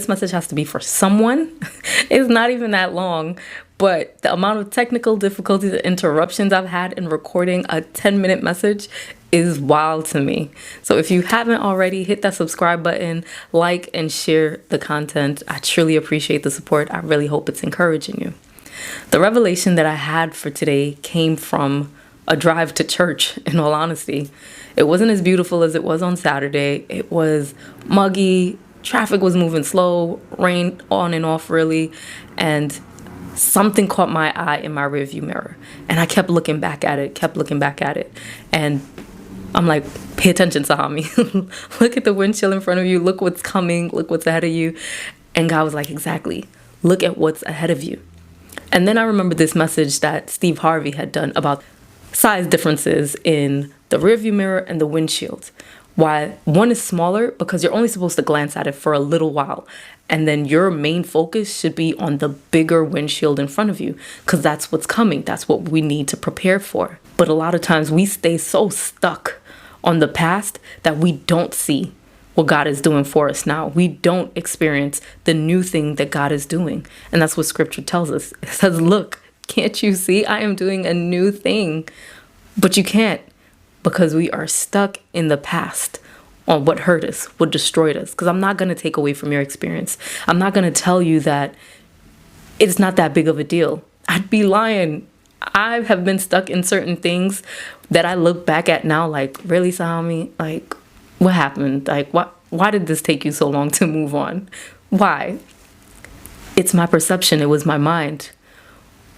This message has to be for someone. It's not even that long, but the amount of technical difficulties and interruptions I've had in recording a 10-minute message is wild to me. So if you haven't already, hit that subscribe button, like and share the content. I truly appreciate the support. I really hope it's encouraging you. The revelation that I had for today came from a drive to church, in all honesty. It wasn't as beautiful as it was on Saturday. It was muggy. Traffic was moving slow, rain on and off really, and something caught my eye in my rearview mirror. And I kept looking back at it, And I'm like, pay attention, Sahami. Look at the windshield in front of you. Look what's coming. Look what's ahead of you. And God was like, exactly. Look at what's ahead of you. And then I remember this message that Steve Harvey had done about size differences in the rearview mirror and the windshield. Why one is smaller because you're only supposed to glance at it for a little while. And then your main focus should be on the bigger windshield in front of you because that's what's coming. That's what we need to prepare for. But a lot of times we stay so stuck on the past that we don't see what God is doing for us now. We don't experience the new thing that God is doing. And that's what scripture tells us. It says, look, can't you see I am doing a new thing? But you can't. Because we are stuck in the past on what hurt us, what destroyed us. Because I'm not going to take away from your experience. I'm not going to tell you that it's not that big of a deal. I'd be lying. I have been stuck in certain things that I look back at now like, really, Sahami? Like, what happened? Like, why did this take you so long to move on? Why? It's my perception. It was my mind.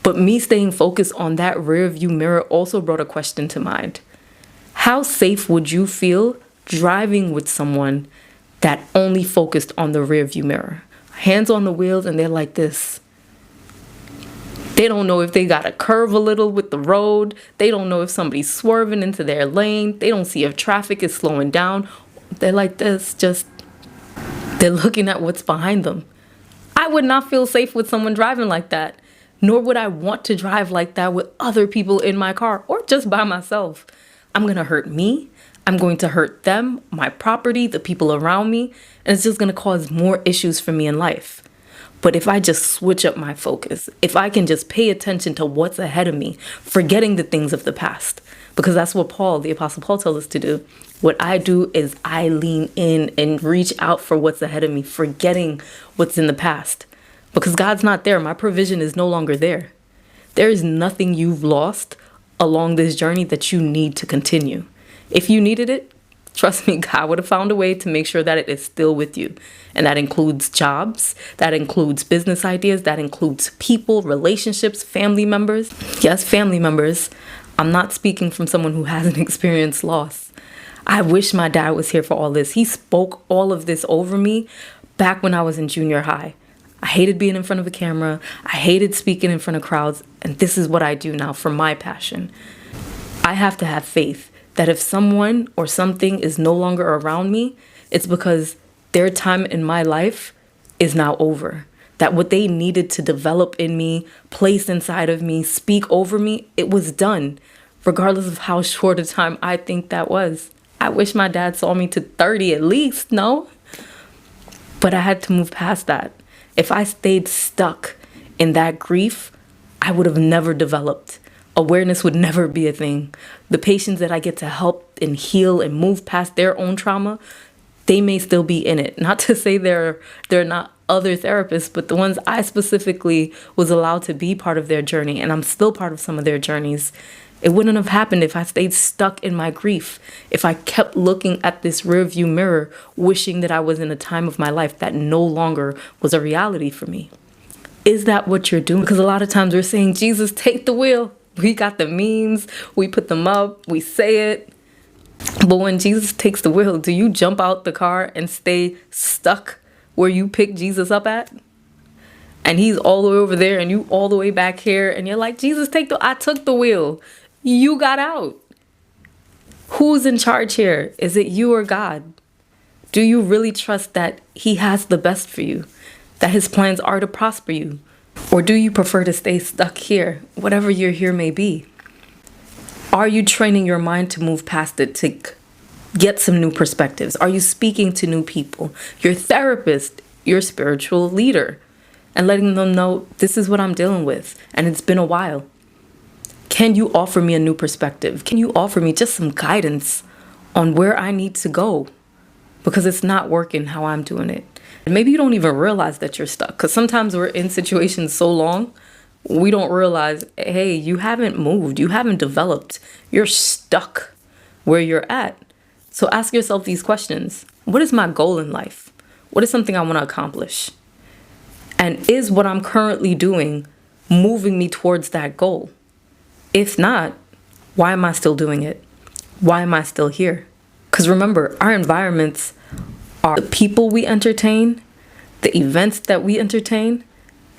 But me staying focused on that rear view mirror also brought a question to mind. How safe would you feel driving with someone that only focused on the rear view mirror? Hands on the wheels and they're like this. They don't know if they got to curve a little with the road. They don't know if somebody's swerving into their lane. They don't see if traffic is slowing down. They're like this, they're looking at what's behind them. I would not feel safe with someone driving like that, nor would I want to drive like that with other people in my car or just by myself. I'm going to hurt me. I'm going to hurt them, my property, the people around me, and it's just going to cause more issues for me in life. But if I just switch up my focus, if I can just pay attention to what's ahead of me, forgetting the things of the past, because that's what the Apostle Paul tells us to do. What I do is I lean in and reach out for what's ahead of me, forgetting what's in the past. Because God's not there. My provision is no longer there. There is nothing you've lost along this journey that you need to continue. If you needed it, trust me, God would have found a way to make sure that it is still with you. And that includes jobs, that includes business ideas, that includes people, relationships, family members. Yes, family members. I'm not speaking from someone who hasn't experienced loss. I wish my dad was here for all this. He spoke all of this over me back when I was in junior high. I hated being in front of a camera. I hated speaking in front of crowds. And this is what I do now for my passion. I have to have faith that if someone or something is no longer around me, it's because their time in my life is now over. That what they needed to develop in me, place inside of me, speak over me, it was done, regardless of how short a time I think that was. I wish my dad saw me to 30 at least, no? But I had to move past that. If I stayed stuck in that grief, I would have never developed. Awareness would never be a thing. The patients that I get to help and heal and move past their own trauma, they may still be in it. Not to say they're not other therapists, but the ones I specifically was allowed to be part of their journey, and I'm still part of some of their journeys. It wouldn't have happened if I stayed stuck in my grief, if I kept looking at this rearview mirror, wishing that I was in a time of my life that no longer was a reality for me. Is that what you're doing? Because a lot of times we're saying, Jesus, take the wheel. We got the memes, we put them up, we say it. But when Jesus takes the wheel, do you jump out the car and stay stuck where you picked Jesus up at? And he's all the way over there and you all the way back here. And you're like, Jesus, I took the wheel. You got out. Who's in charge here? Is it you or God? Do you really trust that he has the best for you? That his plans are to prosper you? Or do you prefer to stay stuck here, whatever your here may be? Are you training your mind to move past it, to get some new perspectives? Are you speaking to new people? Your therapist your spiritual leader and letting them know this is what I'm dealing with and it's been a while. Can you offer me a new perspective? Can you offer me just some guidance on where I need to go? Because it's not working how I'm doing it. And maybe you don't even realize that you're stuck, because sometimes we're in situations so long, we don't realize, hey, you haven't moved, you haven't developed, you're stuck where you're at. So ask yourself these questions. What is my goal in life? What is something I want to accomplish? And is what I'm currently doing moving me towards that goal? If not, why am I still doing it? Why am I still here? Because remember, our environments are the people we entertain, the events that we entertain.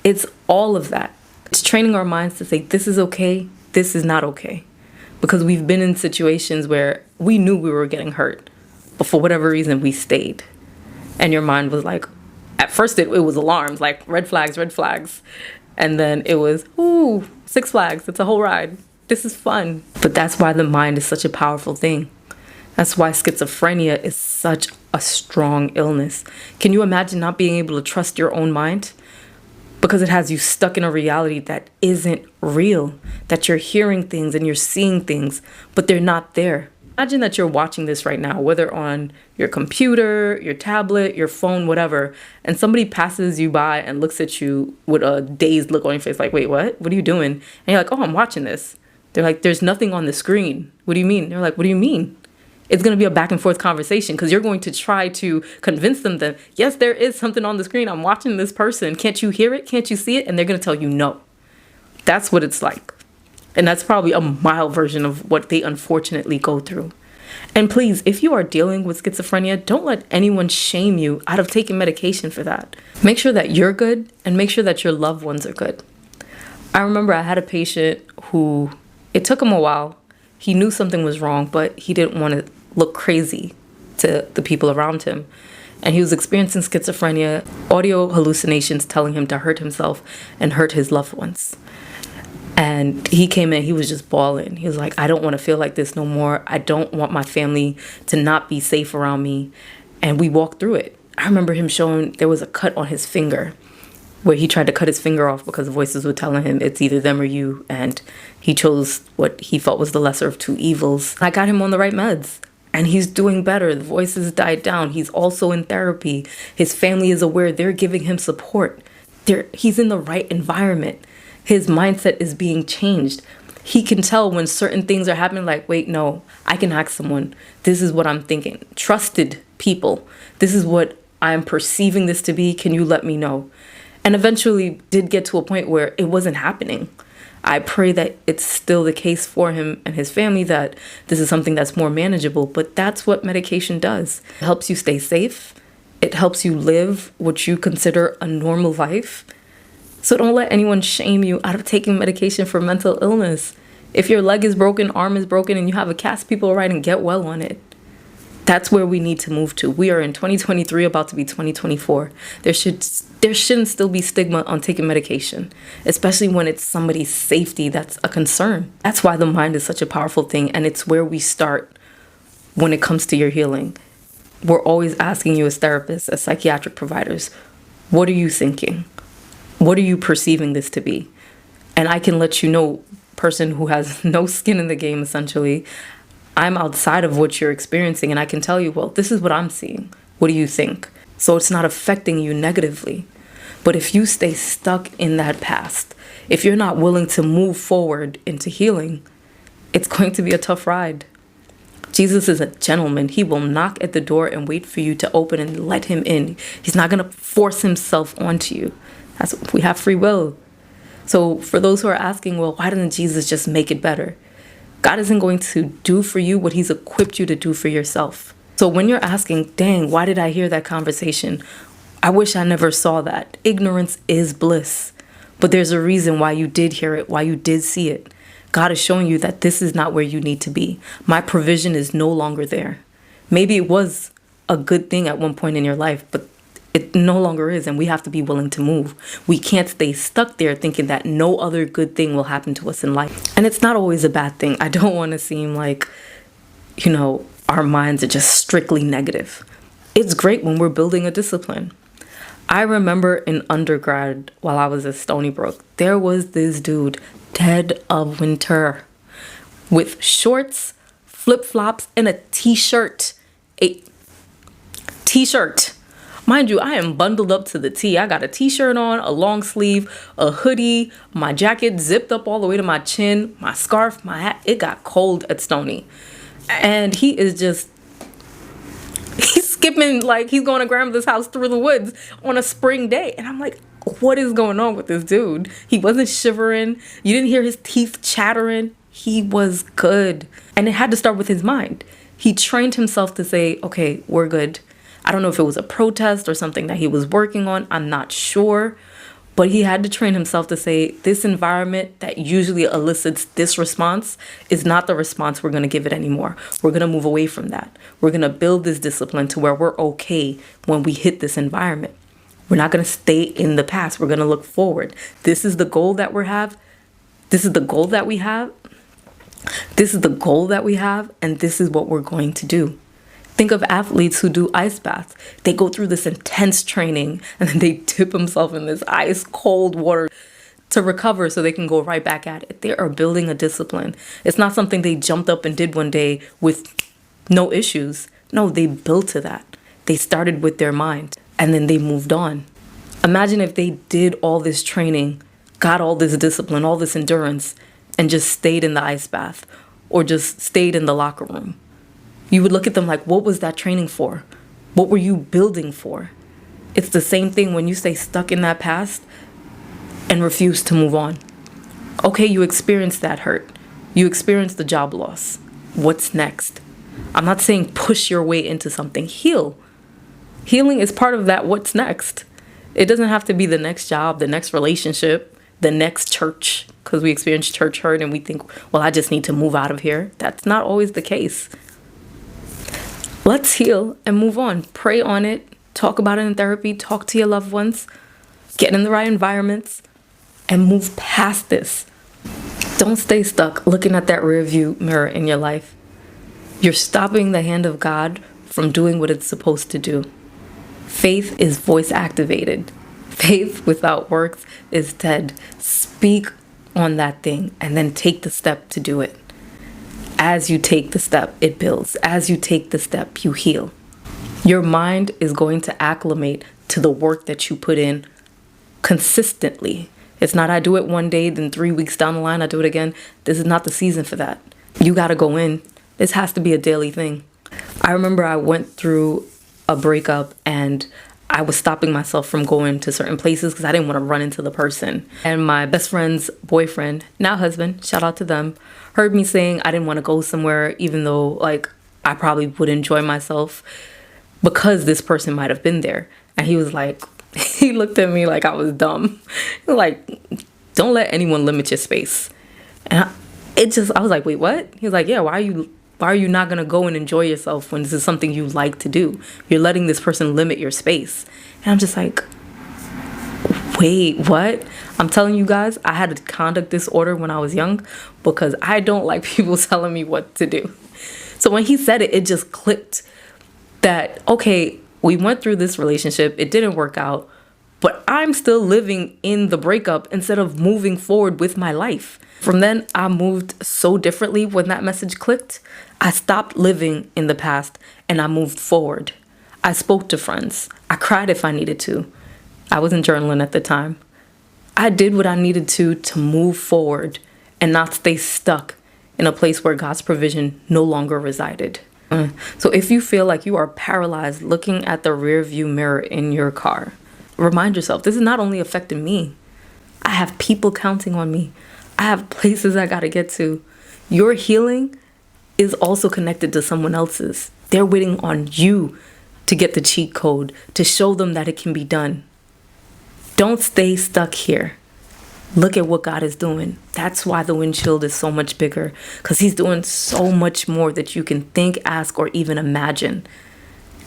It's all of that. It's training our minds to say, this is okay, this is not okay. Because we've been in situations where we knew we were getting hurt, but for whatever reason, we stayed. And your mind was like, at first it was alarms, like red flags, red flags. And then it was, ooh, Six Flags, it's a whole ride. This is fun. But that's why the mind is such a powerful thing. That's why schizophrenia is such a strong illness. Can you imagine not being able to trust your own mind? Because it has you stuck in a reality that isn't real, that you're hearing things and you're seeing things, but they're not there. Imagine that you're watching this right now, whether on your computer, your tablet, your phone, whatever, and somebody passes you by and looks at you with a dazed look on your face, like, wait, what? What are you doing? And you're like, oh, I'm watching this. They're like, there's nothing on the screen. What do you mean? They're like, what do you mean? It's going to be a back and forth conversation because you're going to try to convince them that, yes, there is something on the screen. I'm watching this person. Can't you hear it? Can't you see it? And they're going to tell you no. That's what it's like. And that's probably a mild version of what they unfortunately go through. And please, if you are dealing with schizophrenia, don't let anyone shame you out of taking medication for that. Make sure that you're good and make sure that your loved ones are good. I remember I had a patient who, it took him a while. He knew something was wrong, but he didn't want to look crazy to the people around him. And he was experiencing schizophrenia, audio hallucinations telling him to hurt himself and hurt his loved ones. And he came in, he was just bawling. He was like, I don't want to feel like this no more. I don't want my family to not be safe around me. And we walked through it. I remember him showing there was a cut on his finger where he tried to cut his finger off because voices were telling him it's either them or you. And he chose what he felt was the lesser of two evils. I got him on the right meds. And he's doing better. The voices died down. He's also in therapy. His family is aware. They're giving him support. He's in the right environment. His mindset is being changed. He can tell when certain things are happening, like, wait, no, I can ask someone. This is what I'm thinking. Trusted people. This is what I'm perceiving this to be. Can you let me know? And eventually did get to a point where it wasn't happening. I pray that it's still the case for him and his family, that this is something that's more manageable. But that's what medication does. It helps you stay safe. It helps you live what you consider a normal life. So don't let anyone shame you out of taking medication for mental illness. If your leg is broken, arm is broken, and you have a cast, people are writing get well on it. That's where we need to move to. We are in 2023, about to be 2024. There shouldn't still be stigma on taking medication, especially when it's somebody's safety that's a concern. That's why the mind is such a powerful thing, and it's where we start when it comes to your healing. We're always asking you as therapists, as psychiatric providers, what are you thinking? What are you perceiving this to be? And I can let you know, person who has no skin in the game, essentially, I'm outside of what you're experiencing, and I can tell you, well, this is what I'm seeing. What do you think? So it's not affecting you negatively. But if you stay stuck in that past, if you're not willing to move forward into healing, it's going to be a tough ride. Jesus is a gentleman. He will knock at the door and wait for you to open and let him in. He's not going to force himself onto you. We have free will. So for those who are asking, well, why doesn't Jesus just make it better? God isn't going to do for you what he's equipped you to do for yourself. So when you're asking, dang, why did I hear that conversation? I wish I never saw that. Ignorance is bliss. But there's a reason why you did hear it, why you did see it. God is showing you that this is not where you need to be. My provision is no longer there. Maybe it was a good thing at one point in your life, but it no longer is, and we have to be willing to move. We can't stay stuck there thinking that no other good thing will happen to us in life. And it's not always a bad thing. I don't want to seem like, our minds are just strictly negative. It's great when we're building a discipline. I remember in undergrad while I was at Stony Brook, there was this dude, dead of winter, with shorts, flip-flops, and a t-shirt. A t-shirt. Mind you, I am bundled up to the T. I got a t-shirt on, a long sleeve, a hoodie, my jacket zipped up all the way to my chin, my scarf, my hat. It got cold at Stony. And he's skipping like he's going to grandmother's house through the woods on a spring day. And I'm like, what is going on with this dude? He wasn't shivering. You didn't hear his teeth chattering. He was good. And it had to start with his mind. He trained himself to say, okay, we're good. I don't know if it was a protest or something that he was working on. I'm not sure. But he had to train himself to say, this environment that usually elicits this response is not the response we're going to give it anymore. We're going to move away from that. We're going to build this discipline to where we're okay when we hit this environment. We're not going to stay in the past. We're going to look forward. This is the goal that we have. This is the goal that we have. This is the goal that we have. And this is what we're going to do. Think of athletes who do ice baths. They go through this intense training and then they dip themselves in this ice cold water to recover so they can go right back at it. They are building a discipline. It's not something they jumped up and did one day with no issues. No, they built to that. They started with their mind and then they moved on. Imagine if they did all this training, got all this discipline, all this endurance, and just stayed in the ice bath or just stayed in the locker room. You would look at them like, what was that training for? What were you building for? It's the same thing when you stay stuck in that past and refuse to move on. Okay, you experienced that hurt. You experienced the job loss. What's next? I'm not saying push your way into something. Heal. Healing is part of that what's next. It doesn't have to be the next job, the next relationship, the next church, because we experience church hurt and we think, well, I just need to move out of here. That's not always the case. Let's heal and move on. Pray on it. Talk about it in therapy. Talk to your loved ones. Get in the right environments and move past this. Don't stay stuck looking at that rearview mirror in your life. You're stopping the hand of God from doing what it's supposed to do. Faith is voice activated. Faith without works is dead. Speak on that thing and then take the step to do it. As you take the step, it builds. As you take the step, you heal. Your mind is going to acclimate to the work that you put in consistently. It's not I do it one day, then 3 weeks down the line, I do it again. This is not the season for that. You got to go in. This has to be a daily thing. I remember I went through a breakup and I was stopping myself from going to certain places because I didn't want to run into the person. And my best friend's boyfriend, now husband, shout out to them, heard me saying I didn't want to go somewhere even though like I probably would enjoy myself because this person might have been there. And he was like, he looked at me like I was dumb. He was like, don't let anyone limit your space. And I was like, wait, what? He was like, yeah, why are you not going to go and enjoy yourself when this is something you like to do? You're letting this person limit your space. And I'm just like, wait, what? I'm telling you guys, I had a conduct disorder when I was young because I don't like people telling me what to do. So when he said it, it just clicked that, okay, we went through this relationship. It didn't work out, but I'm still living in the breakup instead of moving forward with my life. From then, I moved so differently when that message clicked. I stopped living in the past and I moved forward. I spoke to friends. I cried if I needed to. I wasn't journaling at the time. I did what I needed to move forward and not stay stuck in a place where God's provision no longer resided. So if you feel like you are paralyzed looking at the rear view mirror in your car, remind yourself, this is not only affecting me. I have people counting on me. I have places I got to get to. Your healing is also connected to someone else's. They're waiting on you to get the cheat code, to show them that it can be done. Don't stay stuck here. Look at what God is doing. That's why the windshield is so much bigger, because he's doing so much more that you can think, ask, or even imagine.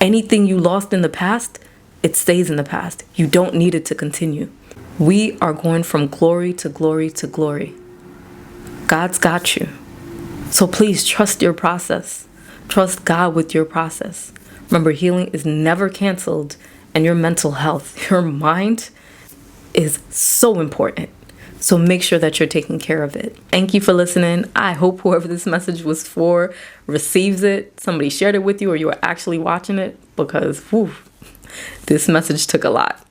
Anything you lost in the past, it stays in the past. You don't need it to continue. We are going from glory to glory to glory. God's got you. So please trust your process. Trust God with your process. Remember, healing is never canceled and your mental health. Your mind is so important. So make sure that you're taking care of it. Thank you for listening. I hope whoever this message was for receives it. Somebody shared it with you, or you are actually watching it, because this message took a lot.